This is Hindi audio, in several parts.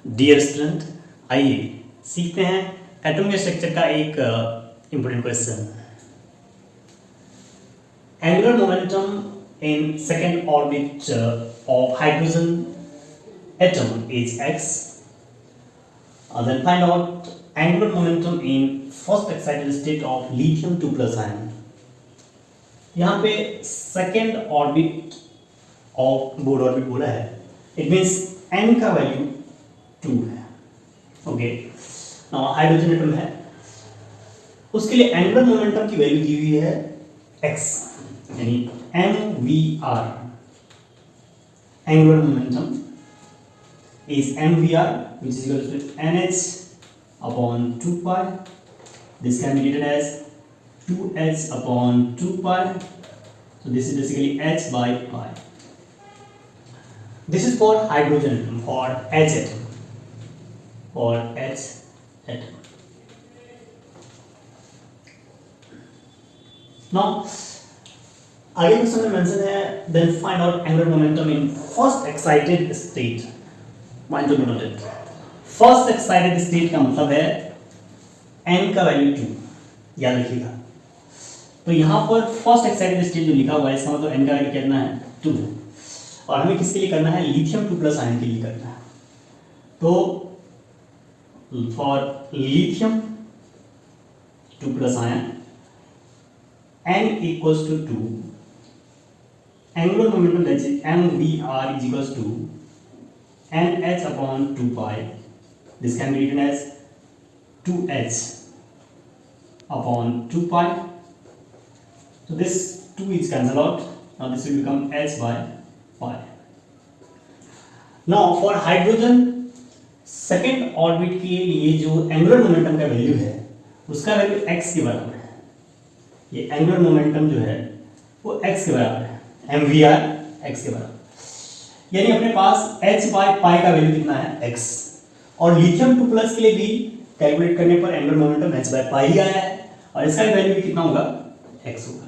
डियर स्टूडेंट, आइए सीखते हैं एटम के स्ट्रक्चर का एक important question. Angular momentum in second orbit of hydrogen atom is x. Then find out angular momentum in first excited state of lithium 2+ ion. यहाँ पे second orbit of board orbit बोला है, इट मीन्स n का वैल्यू 2 है। ओके, हाइड्रोजन एटम है, उसके लिए एंगुलर मोमेंटम की वैल्यू दी हुई है x, यानी mvr। Angular momentum is mvr, which is equal to nh upon 2 pi. This can be written as 2h upon 2 pi. So this is basically h by pi. This is for hydrogen atom, for H atom, for H atom. Now, आगे क्वेश्चन में मेंशन है, then find out angular momentum in first excited state. Mind to note it. First excited state का मतलब है n का वैल्यू 2, याद रखिएगा। तो यहाँ पर फर्स्ट एक्साइटेड स्टेट जो लिखा हुआ है, इसका मतलब n का वैल्यू कितना है 2, और हमें किसके लिए करना है, लिथियम 2+ आयन के लिए करना है। तो for lithium 2+ ion n equals to 2, angular momentum that is mvr is equals to nh upon 2 pi. This can be written as 2h upon 2 pi. So this 2 is cancelled out. Now this will become h by pi. Now for hydrogen second orbit के लिए जो angular momentum का वैल्यू है, उसका वैल्यू x के बराबर है। ये angular momentum जो है वो x के बराबर है, mvr x के बराबर, यानी अपने पास h by pi का वैल्यू कितना है x, और लिथियम 2+ के लिए भी कैलकुलेट करने पर angular momentum h by pi ही आया है, और इसका वैल्यू भी कितना होगा, x होगा।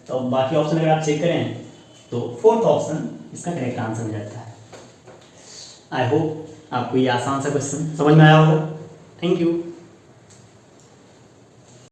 तो बाकी ऑप्शन अगर आप चेक करें तो फोर्थ ऑप्शन इसका करेक्ट आंसर हो जाता है। आई होप आपको ये आसान सा क्वेश्चन समझ में आया होगा। Thank you.